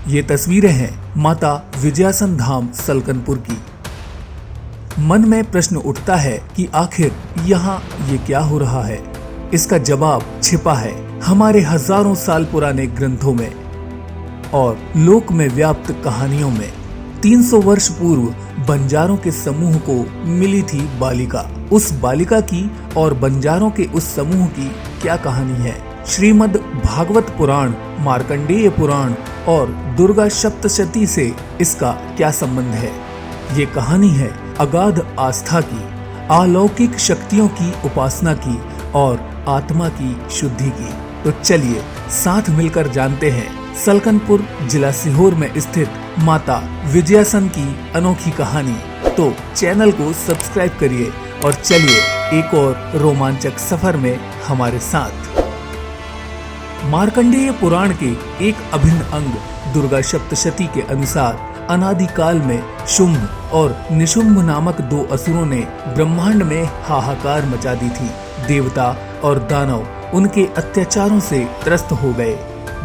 ये तस्वीरें हैं माता विजयासन धाम सलकनपुर की। मन में प्रश्न उठता है कि आखिर यहाँ ये क्या हो रहा है। इसका जवाब छिपा है हमारे हजारों साल पुराने ग्रंथों में और लोक में व्याप्त कहानियों में। 300 वर्ष पूर्व बंजारों के समूह को मिली थी बालिका। उस बालिका की और बंजारों के उस समूह की क्या कहानी है? श्रीमद् भागवत पुराण, मार्कंडेय पुराण और दुर्गा सप्तशती से इसका क्या संबंध है? ये कहानी है अगाध आस्था की, अलौकिक शक्तियों की उपासना की और आत्मा की शुद्धि की। तो चलिए साथ मिलकर जानते हैं सलकनपुर जिला सीहोर में स्थित माता विजयासन की अनोखी कहानी। तो चैनल को सब्सक्राइब करिए और चलिए एक और रोमांचक सफर में हमारे साथ। मार्कंडेय पुराण के एक अभिन्न अंग दुर्गा सप्तशती के अनुसार अनादिकाल में शुंभ और निशुंभ नामक 2 असुरों ने ब्रह्मांड में हाहाकार मचा दी थी। देवता और दानव उनके अत्याचारों से त्रस्त हो गए।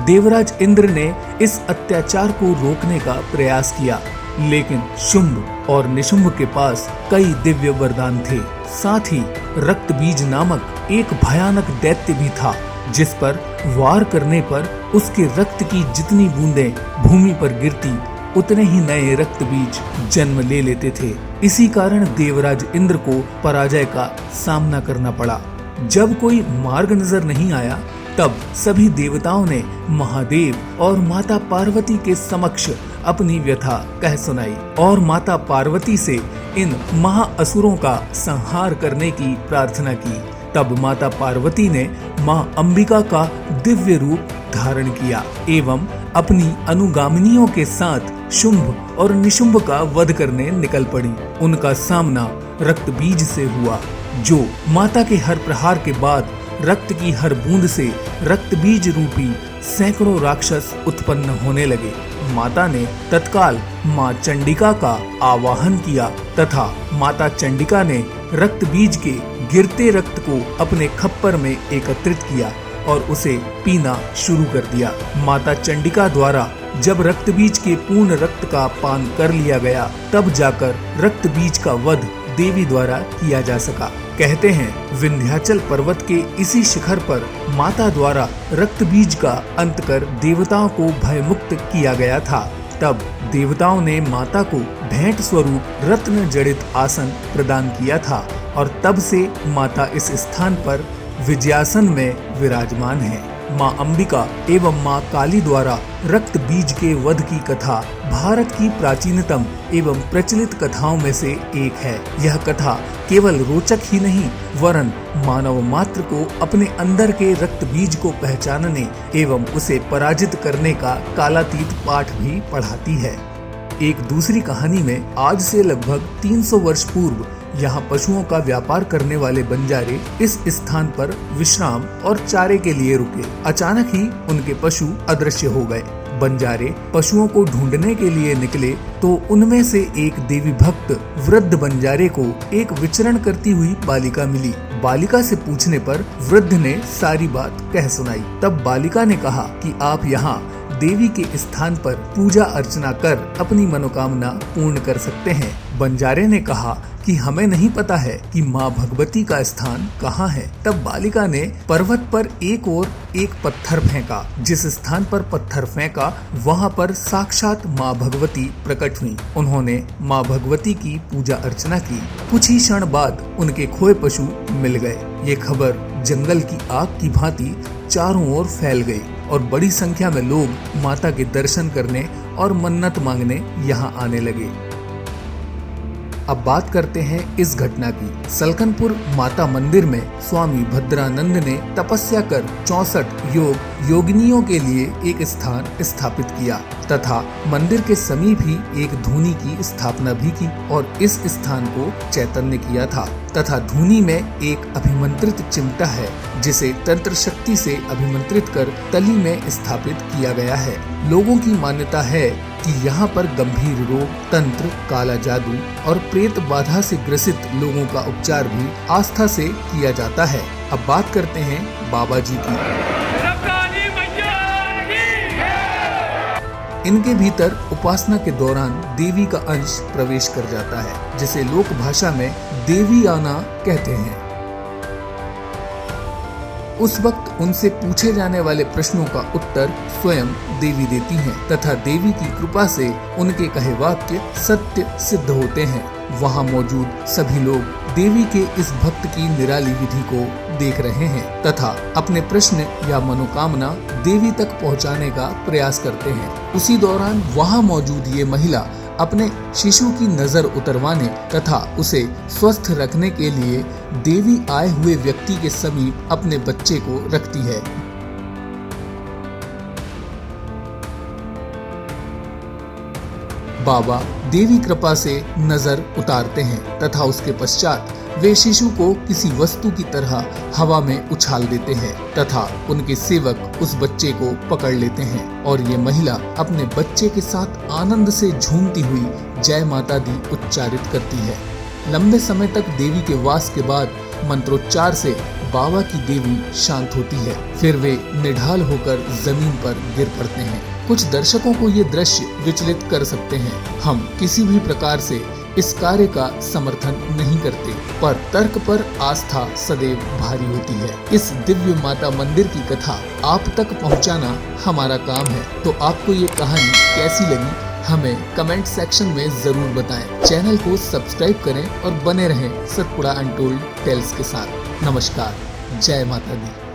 देवराज इंद्र ने इस अत्याचार को रोकने का प्रयास किया, लेकिन शुंभ और निशुंभ के पास कई दिव्य वरदान थे। साथ ही रक्त बीज नामक एक भयानक दैत्य भी था, जिस पर वार करने पर उसके रक्त की जितनी बूंदें भूमि पर गिरती, उतने ही नए रक्त बीज जन्म ले लेते थे। इसी कारण देवराज इंद्र को पराजय का सामना करना पड़ा। जब कोई मार्ग नजर नहीं आया, तब सभी देवताओं ने महादेव और माता पार्वती के समक्ष अपनी व्यथा कह सुनाई और माता पार्वती से इन महाअसुरों का संहार करने की प्रार्थना की। तब माता पार्वती ने मां अंबिका का दिव्य रूप धारण किया एवं अपनी अनुगामिनियों के साथ शुंभ और निशुंभ का वध करने निकल पड़ी। उनका सामना रक्त बीज से हुआ, जो माता के हर प्रहार के बाद रक्त की हर बूंद से रक्त बीज रूपी सैकड़ों राक्षस उत्पन्न होने लगे। माता ने तत्काल मां चंडिका का आवाहन किया तथा माता चंडिका ने रक्त बीज के गिरते रक्त को अपने खप्पर में एकत्रित किया और उसे पीना शुरू कर दिया। माता चंडिका द्वारा जब रक्त बीज के पूर्ण रक्त का पान कर लिया गया, तब जाकर रक्त बीज का वध देवी द्वारा किया जा सका। कहते हैं विंध्याचल पर्वत के इसी शिखर पर माता द्वारा रक्त बीज का अंत कर देवताओं को भयमुक्त किया गया था। तब देवताओं ने माता को भेंट स्वरूप रत्न जड़ित आसन प्रदान किया था और तब से माता इस स्थान पर विजयासन में विराजमान है। मां अंबिका एवं मां काली द्वारा रक्त बीज के वध की कथा भारत की प्राचीनतम एवं प्रचलित कथाओं में से एक है। यह कथा केवल रोचक ही नहीं, वरन मानव मात्र को अपने अंदर के रक्त बीज को पहचानने एवं उसे पराजित करने का कालातीत पाठ भी पढ़ाती है। एक दूसरी कहानी में आज से लगभग 300 वर्ष पूर्व यहाँ पशुओं का व्यापार करने वाले बंजारे इस स्थान पर विश्राम और चारे के लिए रुके। अचानक ही उनके पशु अदृश्य हो गए। बंजारे पशुओं को ढूंढने के लिए निकले तो उनमें से एक देवी भक्त वृद्ध बंजारे को एक विचरण करती हुई बालिका मिली। बालिका से पूछने पर वृद्ध ने सारी बात कह सुनाई। तब बालिका ने कहा कि आप यहाँ देवी के स्थान पर पूजा अर्चना कर अपनी मनोकामना पूर्ण कर सकते हैं। बंजारे ने कहा कि हमें नहीं पता है कि माँ भगवती का स्थान कहाँ है। तब बालिका ने पर्वत पर एक और एक पत्थर फेंका। जिस स्थान पर पत्थर फेंका, वहाँ पर साक्षात माँ भगवती प्रकट हुई। उन्होंने माँ भगवती की पूजा अर्चना की। कुछ ही क्षण बाद उनके खोए पशु मिल गए। ये खबर जंगल की आग की भांति चारों ओर फैल गई और बड़ी संख्या में लोग माता के दर्शन करने और मन्नत मांगने यहाँ आने लगे। अब बात करते हैं इस घटना की। सलकनपुर माता मंदिर में स्वामी भद्रानंद ने तपस्या कर 64 योगिनियों के लिए एक स्थान स्थापित किया तथा मंदिर के समीप ही एक धूनी की स्थापना भी की और इस स्थान को चैतन्य किया था तथा धूनी में एक अभिमंत्रित चिमटा है, जिसे तंत्र शक्ति से अभिमंत्रित कर तली में स्थापित किया गया है। लोगों की मान्यता है कि यहाँ पर गंभीर रोग, तंत्र, काला जादू और प्रेत बाधा से ग्रसित लोगों का उपचार भी आस्था से किया जाता है। अब बात करते हैं बाबा जी की। इनके भीतर उपासना के दौरान देवी का अंश प्रवेश कर जाता है, जिसे लोक भाषा में देवी आना कहते हैं। उस वक्त उनसे पूछे जाने वाले प्रश्नों का उत्तर स्वयं देवी देती हैं तथा देवी की कृपा से उनके कहे वाक्य सत्य सिद्ध होते हैं। वहाँ मौजूद सभी लोग देवी के इस भक्त की निराली विधि को देख रहे हैं तथा अपने प्रश्न या मनोकामना देवी तक पहुँचाने का प्रयास करते हैं। उसी दौरान वहाँ मौजूद ये महिला अपने शिशु की नजर उतरवाने तथा उसे स्वस्थ रखने के लिए देवी आए हुए व्यक्ति के समीप अपने बच्चे को रखती है। बाबा देवी कृपा से नजर उतारते हैं तथा उसके पश्चात वे शिशु को किसी वस्तु की तरह हवा में उछाल देते हैं तथा उनके सेवक उस बच्चे को पकड़ लेते हैं और ये महिला अपने बच्चे के साथ आनंद से झूमती हुई जय माता दी उच्चारित करती है। लंबे समय तक देवी के वास के बाद मंत्रोच्चार से बाबा की देवी शांत होती है। फिर वे निढाल होकर जमीन पर गिर पड़ते हैं। कुछ दर्शकों को ये दृश्य विचलित कर सकते हैं। हम किसी भी प्रकार से इस कार्य का समर्थन नहीं करते, पर तर्क पर आस्था सदैव भारी होती है। इस दिव्य माता मंदिर की कथा आप तक पहुंचाना हमारा काम है। तो आपको ये कहानी कैसी लगी हमें कमेंट सेक्शन में जरूर बताएं। चैनल को सब्सक्राइब करें और बने रहें सतपुड़ा अनटोल्ड टेल्स के साथ। नमस्कार, जय माता दी।